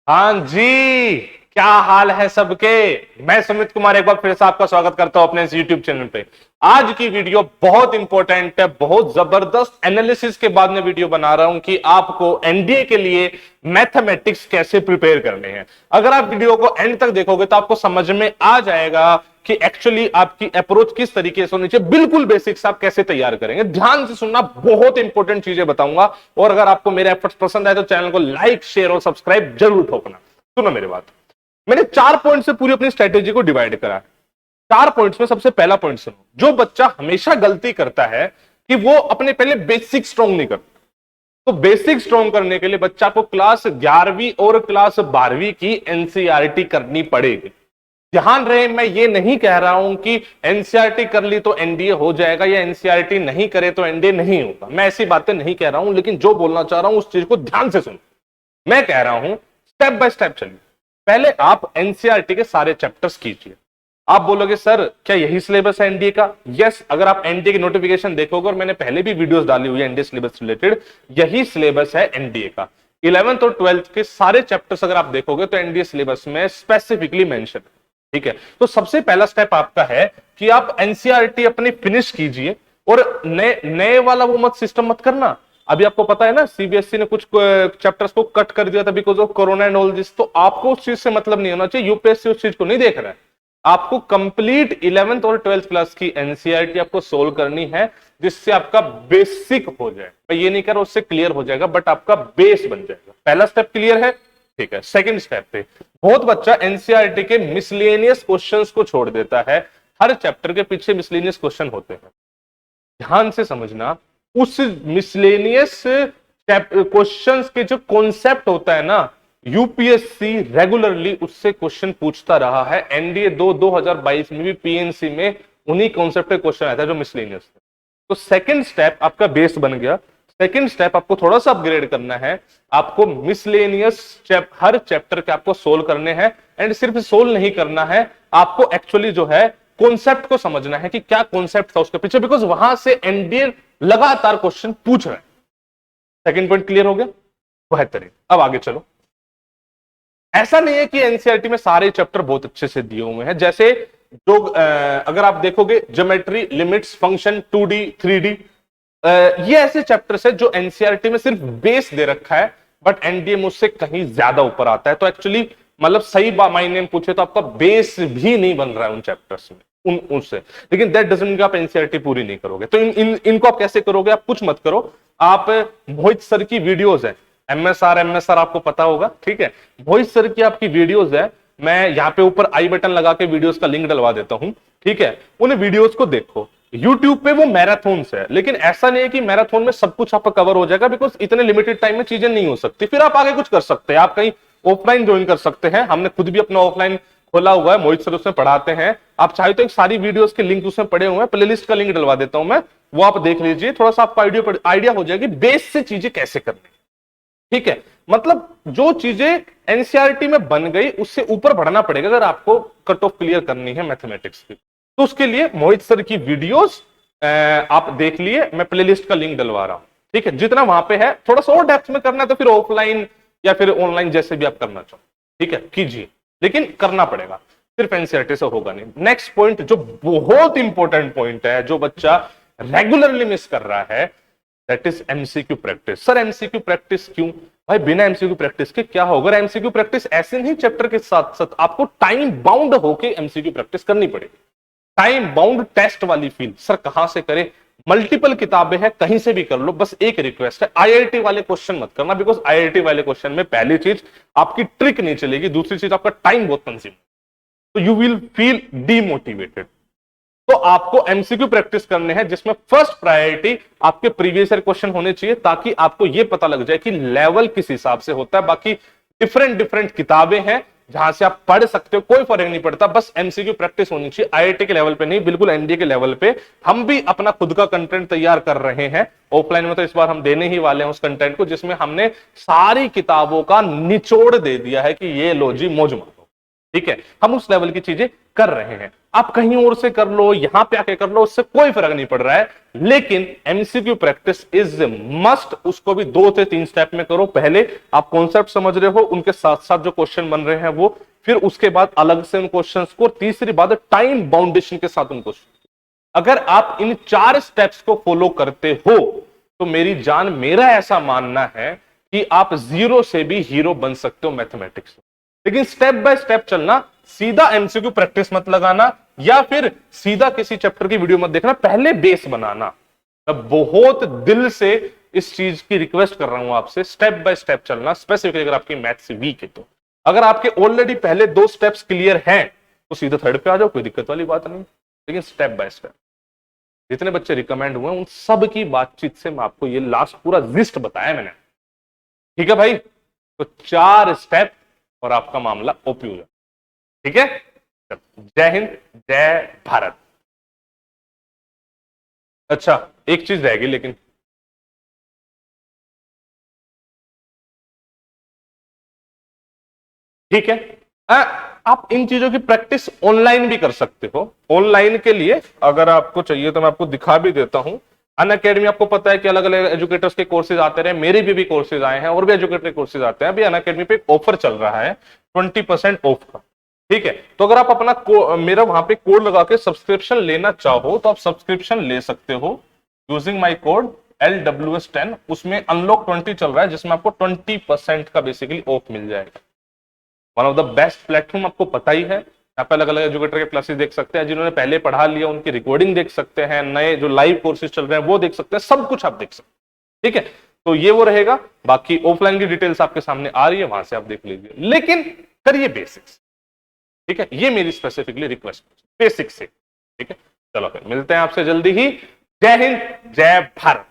हाँ जी, क्या हाल है सबके। मैं सुमित कुमार एक बार फिर से आपका स्वागत करता हूं अपने इस YouTube चैनल पे। आज की वीडियो बहुत इंपॉर्टेंट है, बहुत जबरदस्त एनालिसिस के बाद मैं वीडियो बना रहा हूं कि आपको एनडीए के लिए मैथमेटिक्स कैसे प्रिपेयर करने हैं। अगर आप वीडियो को एंड तक देखोगे तो आपको समझ में आ जाएगा कि एक्चुअली आपकी अप्रोच किस तरीके से होनी चाहिए। बिल्कुल बेसिक्स आप कैसे तैयार करेंगे, ध्यान से सुनना, बहुत इंपॉर्टेंट चीजें बताऊंगा। और अगर आपको मेरे एफर्ट्स पसंद आए तो चैनल को लाइक, शेयर और सब्सक्राइब जरूर ठोकना। सुनो मेरी बात, मैंने 4 पॉइंट से पूरी अपनी स्ट्रेटेजी को डिवाइड करा है। 4 पॉइंट्स में सबसे पहला पॉइंट सुनो। जो बच्चा हमेशा गलती करता है कि वो अपने पहले बेसिक स्ट्रॉन्ग नहीं करता, तो बेसिक स्ट्रॉन्ग करने के लिए बच्चा को क्लास 11वीं और क्लास 12वीं की एनसीईआरटी करनी पड़ेगी। ध्यान रहे, मैं ये नहीं कह रहा हूं कि एनसीईआरटी कर ली तो एनडीए हो जाएगा या एनसीईआरटी नहीं करे तो एनडीए नहीं होगा। मैं ऐसी बातें नहीं कह रहा हूं, लेकिन जो बोलना चाह रहा हूं उस चीज को ध्यान से सुनो। मैं कह रहा हूं स्टेप बाय स्टेप चलिए। पहले आप एनसीईआरटी के सारे चैप्टर्स कीजिए। आप बोलोगे सर क्या यही सिलेबस है एनडीए का? यस, अगर आप एनडीए की नोटिफिकेशन देखोगे, और मैंने पहले भी वीडियोस डाली हुई है एनडीए सिलेबस रिलेटेड, यही सिलेबस है एनडीए का। 11th और 12th के सारे चैप्टर्स अगर आप देखोगे तो एनडीए सिलेबस में स्पेसिफिकली मेंशन है। ठीक है, तो सबसे पहला स्टेप आपका है कि आप एनसीईआरटी अपनी फिनिश कीजिए और नए नए वाला वो मत सिस्टम मत करना। अभी आपको पता है ना, सीबीएसई ने कुछ चैप्टर्स को कट कर दिया था because of corona and all this. तो आपको उस चीज से मतलब नहीं होना चाहिए, यूपीएससी उस चीज को नहीं देख रहा है। आपको कंप्लीट 11th और 12th क्लास की एनसीईआरटी आपको सोल्व करनी है, जिससे आपका बेसिक हो जाए। मैं ये नहीं कर रहा उससे क्लियर हो जाएगा, बट आपका बेस बन जाएगा। पहला स्टेप क्लियर है, ठीक है। सेकंड स्टेप पे बहुत बच्चा एनसीईआरटी के मिसलेनियस क्वेश्चंस को छोड़ देता है। हर चैप्टर के पीछे मिसलेनियस क्वेश्चन होते हैं, ध्यान से समझना। उस मिसलेनियस क्वेश्चंस के जो कॉन्सेप्ट होता है ना, यूपीएससी रेगुलरली उससे क्वेश्चन पूछता रहा है। एनडीए 2022 में भी पीएनसी में उन्हीं कॉन्सेप्ट के क्वेश्चन आया था जो मिसलेनियस थे। तो सेकंड स्टेप आपका बेस बन गया। सेकंड स्टेप आपको थोड़ा सा अपग्रेड करना है। आपको मिसलेनियस हर चैप्टर के आपको सोल्व करने हैं, एंड सिर्फ सोल्व नहीं करना है, आपको एक्चुअली जो है कॉन्सेप्ट को समझना है कि क्या कॉन्सेप्ट था उसके पीछे, बिकॉज वहां से एनडीए लगातार क्वेश्चन पूछ रहे हैं। सेकंड पॉइंट क्लियर हो गया, बेहतरीन। अब आगे चलो। ऐसा नहीं है कि एनसीईआरटी में सारे चैप्टर बहुत अच्छे से दिए हुए हैं। जैसे जो अगर आप देखोगे geometry, limits, function, 2D 3D, ये ऐसे चैप्टर्स है जो एनसीईआरटी में सिर्फ बेस दे रखा है, बट एनडीए में उससे कहीं ज्यादा ऊपर आता है। तो एक्चुअली मतलब सही मायने में पूछे तो आपका बेस भी नहीं बन रहा है उन चैप्टर्स में, उनसे। लेकिन दैट डजंट मीन कि आप एनसीईआरटी पूरी नहीं करोगे। तो इनको आप कैसे करोगे? आप कुछ मत करो, आप मोहित सर की वीडियोस है, एमएसआर आपको पता होगा, ठीक है। मोहित सर की आपकी वीडियोस है, मैं यहाँ पे ऊपर आई बटन लगा के वीडियोस का लिंक डलवा देता हूं, ठीक है। उन वीडियोस को देखो। यूट्यूब पे वो मैराथन है, लेकिन ऐसा नहीं है कि मैराथन में सब कुछ आपका कवर हो जाएगा, बिकॉज इतने लिमिटेड टाइम में चीजें नहीं हो सकती। फिर आप आगे कुछ कर सकते हैं, आप कहीं ऑफलाइन ज्वाइन कर सकते हैं। हमने खुद भी अपना ऑफलाइन खोला हुआ है, मोहित सर उसमें पढ़ाते हैं। आप चाहे तो एक सारी वीडियोस के लिंक उसमें पड़े हुए हैं, प्लेलिस्ट का लिंक डलवा देता हूं मैं, वो आप देख लीजिए। थोड़ा सा आपको आइडिया हो जाएगी बेस से चीजें कैसे करनी, ठीक है। मतलब जो चीजें एनसीईआरटी में बन गई उससे ऊपर बढ़ना पड़ेगा अगर आपको कट ऑफ क्लियर करनी है मैथमेटिक्स की। तो उसके लिए मोहित सर की वीडियोस आप देख लिए, मैं प्लेलिस्ट का लिंक डलवा रहा हूं, ठीक है। जितना वहां पे है, थोड़ा सा और डेप्थ में करना है तो फिर ऑफलाइन या फिर ऑनलाइन जैसे भी आप करना चाहो, ठीक है, कीजिए। लेकिन करना पड़ेगा, सिर्फ एनसीईआरटी से होगा नहीं। नेक्स्ट पॉइंट जो बहुत इंपॉर्टेंट पॉइंट है, जो बच्चा रेगुलरली मिस कर रहा है, that is MCQ practice. Sir MCQ practice क्यों? भाई बिना एमसीक्यू प्रैक्टिस के क्या होगा? एमसीक्यू प्रैक्टिस ऐसे नहीं, चैप्टर के साथ साथ आपको टाइम बाउंड होके एमसीक्यू प्रैक्टिस करनी पड़ेगी। टाइम बाउंड टेस्ट वाली फील सर कहां से करें? मल्टीपल किताबें हैं, कहीं से भी कर लो। बस एक रिक्वेस्ट है, आईआईटी वाले क्वेश्चन मत करना, बिकॉज आईआईटी वाले क्वेश्चन में पहली चीज आपकी ट्रिक नहीं चलेगी, दूसरी चीज आपका टाइम बहुत कंज्यूम, तो यू विल फील डीमोटिवेटेड। तो आपको एमसीक्यू प्रैक्टिस करने हैं, जिसमें फर्स्ट प्रायोरिटी आपके प्रीवियस ईयर क्वेश्चन होने चाहिए, ताकि आपको यह पता लग जाए कि लेवल किस हिसाब से होता है। बाकी डिफरेंट डिफरेंट किताबें हैं जहां से आप पढ़ सकते हो, कोई फर्क नहीं पड़ता, बस एमसीक्यू प्रैक्टिस होनी चाहिए। आईआईटी के लेवल पे नहीं, बिल्कुल एनडीए के लेवल पे। हम भी अपना खुद का कंटेंट तैयार कर रहे हैं ऑफलाइन में, तो इस बार हम देने ही वाले हैं उस कंटेंट को, जिसमें हमने सारी किताबों का निचोड़ दे दिया है कि ये लो जी मौज मारो। ठीक है, हम उस लेवल की चीजें कर रहे हैं। आप कहीं और से कर लो, यहां पे आके कर लो, उससे कोई फर्क नहीं पड़ रहा है, लेकिन एमसीक्यू प्रैक्टिस इज मस्ट। उसको भी 2 से 3 स्टेप में करो। पहले आप कॉन्सेप्ट समझ रहे हो, उनके साथ साथ जो क्वेश्चन बन रहे हैं वो, फिर उसके बाद अलग से उन क्वेश्चंस को, तीसरी बात टाइम बाउंडेशन के साथ उनको। अगर आप इन 4 स्टेप्स को फॉलो करते हो तो मेरी जान, मेरा ऐसा मानना है कि आप जीरो से भी हीरो बन सकते हो मैथमेटिक्स में। लेकिन स्टेप बाय स्टेप चलना, सीधा एमसीक्यू प्रैक्टिस मत लगाना या फिर सीधा किसी चैप्टर की वीडियो मत देखना, पहले बेस बनाना। मैं बहुत दिल से इस चीज की रिक्वेस्ट कर रहा हूं आपसे, स्टेप बाय स्टेप चलना, स्पेसिफिकली अगर आपकी मैथ्स वीक है तो। अगर आपके ऑलरेडी पहले 2 स्टेप्स क्लियर हैं तो सीधा थर्ड पे आ जाओ, कोई दिक्कत वाली बात नहीं, लेकिन स्टेप बाय स्टेप। जितने बच्चे रिकमेंड हुए उन सब की बातचीत से मैं आपको ये लास्ट पूरा लिस्ट बताया मैंने। ठीक है भाई, तो 4 स्टेप और आपका मामला ओपी हो जाए। ठीक है, जय हिंद, जय भारत। अच्छा, एक चीज रहेगी लेकिन, ठीक है, आप इन चीजों की प्रैक्टिस ऑनलाइन भी कर सकते हो। ऑनलाइन के लिए अगर आपको चाहिए तो मैं आपको दिखा भी देता हूं। अनअकैडमी, आपको पता है कि अलग अलग एजुकेटर्स के कोर्सेज आते रहे, मेरे भी कोर्सेज आए हैं और भी एजुकेटर के कोर्सेज आते हैं। अभी अनअकैडमी पे एक ऑफर चल रहा है 20% ऑफ का। ठीक है, तो अगर आप अपना मेरा वहां पे कोड लगा के सब्सक्रिप्शन लेना चाहो तो आप सब्सक्रिप्शन ले सकते हो यूजिंग माई कोड LWS10। उसमें अनलॉक 20 चल रहा है, जिसमें आपको 20% का बेसिकली ऑफ मिल जाएगा। One of the best platform, आपको पता ही है। यहाँ पे अलग अलग एजुकेटर के क्लासेस देख सकते हैं, जिन्होंने पहले पढ़ा लिया उनकी रिकॉर्डिंग देख सकते हैं, नए जो लाइव कोर्सेज चल रहे हैं वो देख सकते हैं, सब कुछ आप देख सकते हैं। ठीक है, तो ये वो रहेगा। बाकी ऑफलाइन की डिटेल्स आपके सामने आ रही है, वहां से आप देख लीजिए, लेकिन करिए बेसिक्स। ठीक है, ये मेरी स्पेसिफिकली रिक्वेस्ट, बेसिक्स से। ठीक है, चलो फिर मिलते हैं आपसे जल्दी ही। जय हिंद, जय भारत।